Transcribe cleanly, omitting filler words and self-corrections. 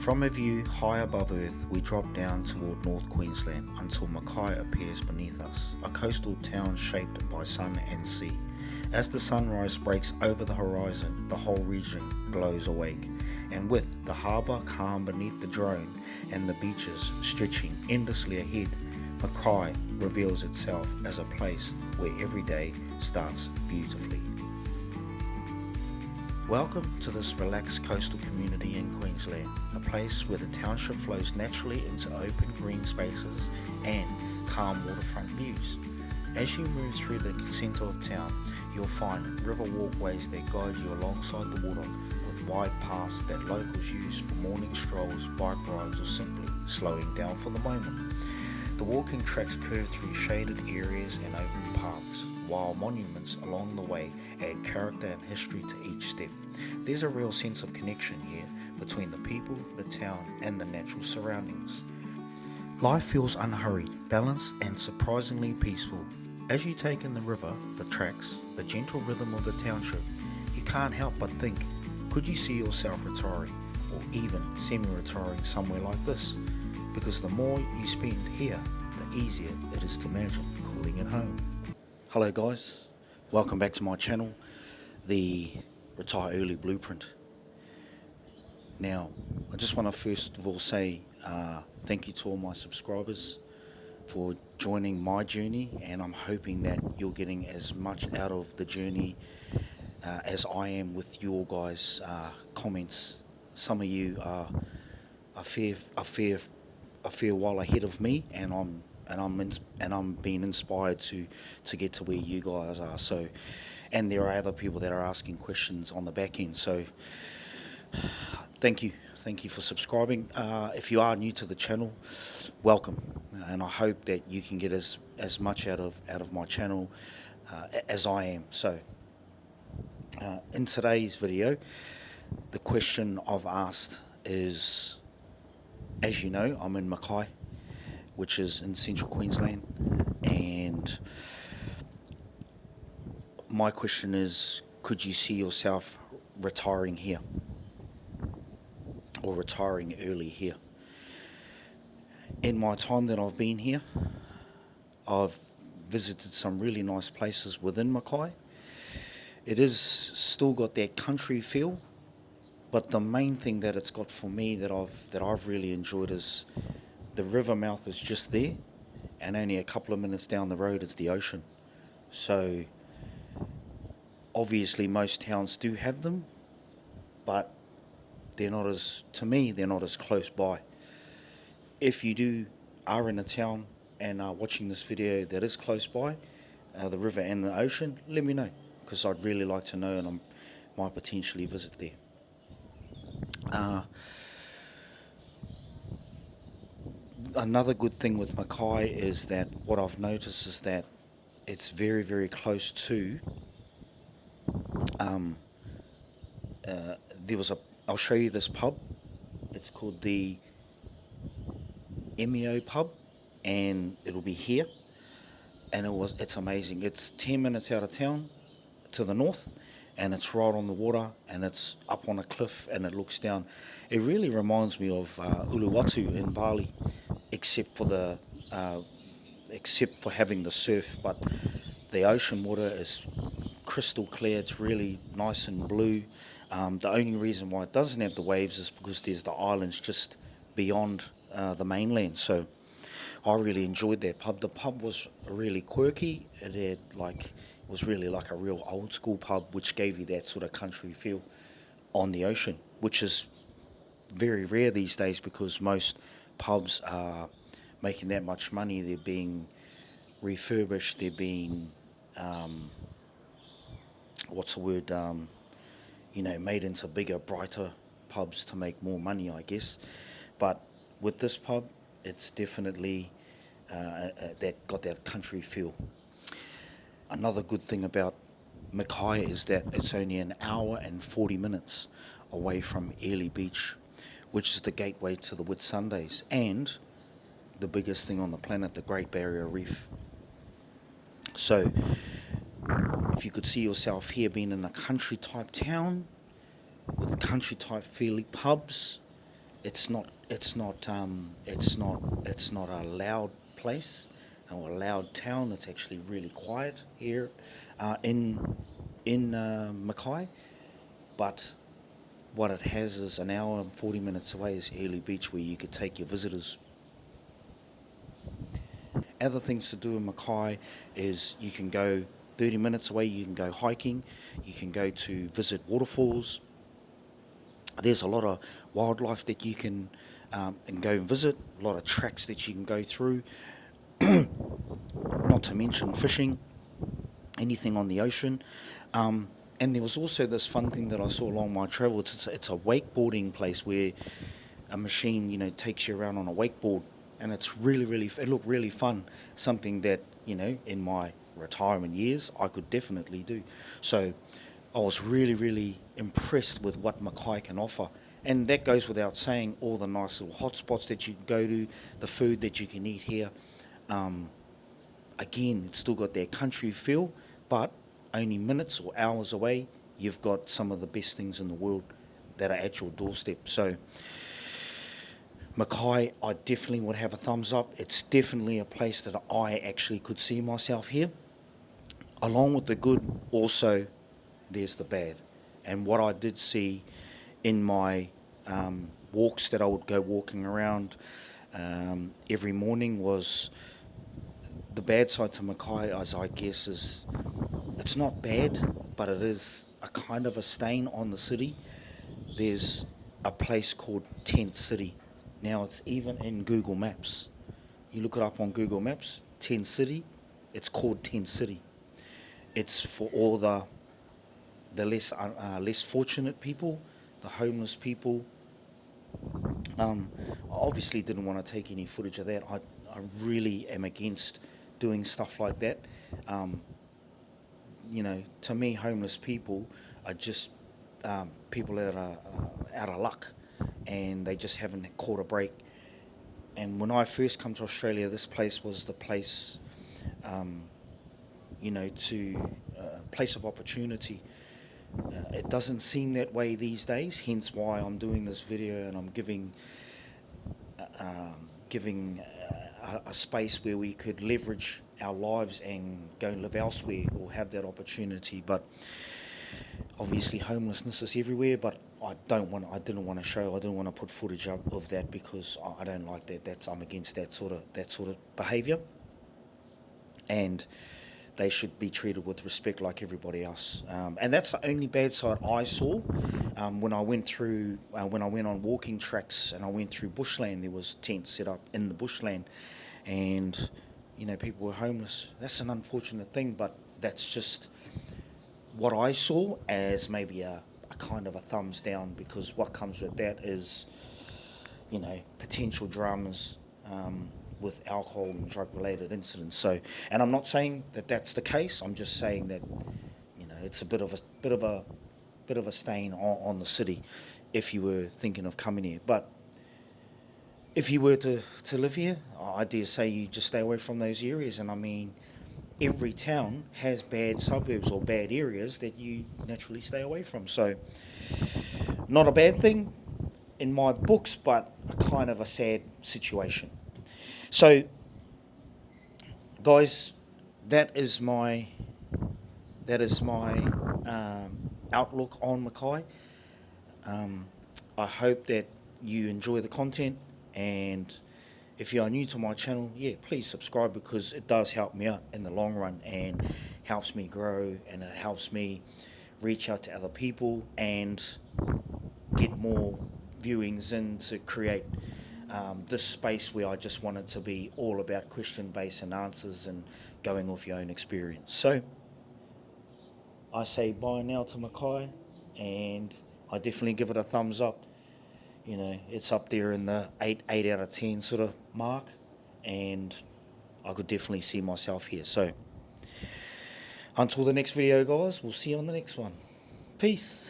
From a view high above Earth, we drop down toward North Queensland until Mackay appears beneath us, a coastal town shaped by sun and sea. As the sunrise breaks over the horizon, the whole region glows awake, and with the harbour calm beneath the drone and the beaches stretching endlessly ahead, Mackay reveals itself as a place where every day starts beautifully. Welcome to this relaxed coastal community in Queensland, a place where the township flows naturally into open green spaces and calm waterfront views. As you move through the centre of town, you'll find river walkways that guide you alongside the water, with wide paths that locals use for morning strolls, bike rides, or simply slowing down for the moment. The walking tracks curve through shaded areas and open parks, while monuments along the way add character and history to each step. There's a real sense of connection here between the people, the town, and the natural surroundings. Life feels unhurried, balanced, and surprisingly peaceful. As you take in the river, the tracks, the gentle rhythm of the township, you can't help but think, could you see yourself retiring, or even semi-retiring somewhere like this? Because the more you spend here, the easier it is to imagine calling it home. Hello guys, welcome back to my channel, the Retire Early Blueprint. Now, I just want to first of all say thank you to all my subscribers for joining my journey, and I'm hoping that you're getting as much out of the journey as I am with your guys' comments. Some of you are a fair while ahead of me, and I'm being inspired to get to where you guys are. So, and there are other people that are asking questions on the back end. So, thank you for subscribing. If you are new to the channel, welcome, and I hope that you can get as much out of my channel as I am. So, in today's video, the question I've asked is, as you know, I'm in Mackay, which is in central Queensland, and my question is, could you see yourself retiring here, or retiring early here? In my time that I've been here, I've visited some really nice places within Mackay. It is still got that country feel, but the main thing that it's got for me that I've really enjoyed is the river mouth is just there, and only a couple of minutes down the road is the ocean. So obviously most towns do have them, but they're not as close by. If you are in a town and are watching this video that is close by, the river and the ocean, let me know, because I'd really like to know, and I might potentially visit there. Another good thing with Mackay is that what I've noticed is that it's very, very close to I'll show you this pub. It's called the MEO pub, and it'll be here, and it's amazing. It's 10 minutes out of town to the north, and it's right on the water, and it's up on a cliff, and it looks down. It really reminds me of Uluwatu in Bali, except for having the surf, but the ocean water is crystal clear. It's really nice and blue. The only reason why it doesn't have the waves is because there's the islands just beyond the mainland. So I really enjoyed that pub. The pub was really quirky. It was really like a real old school pub, which gave you that sort of country feel on the ocean, which is very rare these days because most pubs are making that much money. They're being refurbished, they're being made into bigger, brighter pubs to make more money, I guess. But with this pub, it's definitely got that country feel. Another good thing about Mackay is that it's only an hour and 40 minutes away from Airlie Beach, which is the gateway to the Whitsundays and the biggest thing on the planet, the Great Barrier Reef. So if you could see yourself here being in a country type town with country type feeling pubs, it's not a loud place or a loud town. It's actually really quiet here in Mackay. But what it has is an hour and 40 minutes away is Early Beach, where you could take your visitors. Other things to do in Mackay is you can go 30 minutes away, you can go hiking, you can go to visit waterfalls. There's a lot of wildlife that you can and go and visit, a lot of tracks that you can go through, not to mention fishing, anything on the ocean. And there was also this fun thing that I saw along my travel. It's a wakeboarding place where a machine, takes you around on a wakeboard, and it's it looked really fun. Something that in my retirement years I could definitely do. So I was really, really impressed with what Mackay can offer. And that goes without saying, all the nice little hotspots that you can go to, the food that you can eat here. Again, it's still got their country feel, but only minutes or hours away, you've got some of the best things in the world that are at your doorstep. So Mackay, I definitely would have a thumbs up. It's definitely a place that I actually could see myself here. Along with the good, also there's the bad. And what I did see in my walks that I would go walking around every morning was the bad side to Mackay, as I guess, is it's not bad, but it is a kind of a stain on the city. There's a place called Tent City. Now, it's even in Google Maps. You look it up on Google Maps, Tent City, it's called Tent City. It's for all the less fortunate people, the homeless people. I obviously didn't want to take any footage of that. I really am against doing stuff like that. To me, homeless people are just people that are out of luck, and they just haven't caught a break. And when I first come to Australia, this place was the place, to place of opportunity. It doesn't seem that way these days, hence why I'm doing this video and I'm giving a space where we could leverage our lives and go and live elsewhere or have that opportunity. But obviously homelessness is everywhere, but I didn't want to put footage up of that because I don't like that. I'm against that sort of behaviour, and they should be treated with respect like everybody else. And that's the only bad side I saw when I went on walking tracks and I went through bushland. There was tents set up in the bushland, and people were homeless. That's an unfortunate thing, but that's just what I saw as maybe a kind of a thumbs down, because what comes with that is potential dramas with alcohol and drug related incidents. So, and I'm not saying that that's the case. I'm just saying that it's a bit of a stain on the city if you were thinking of coming here. But if you were to live here, I dare say you just stay away from those areas. And I mean, every town has bad suburbs or bad areas that you naturally stay away from. So, not a bad thing in my books, but a kind of a sad situation. So, guys, that is my outlook on Mackay. I hope that you enjoy the content, and if you are new to my channel, please subscribe, because it does help me out in the long run and helps me grow, and it helps me reach out to other people and get more viewings in to create this space where I just want it to be all about question based and answers and going off your own experience. So I say bye now to Mackay, and I definitely give it a thumbs up. It's up there in the 8 out of 10 sort of mark, and I could definitely see myself here. So until the next video, guys, we'll see you on the next one. Peace.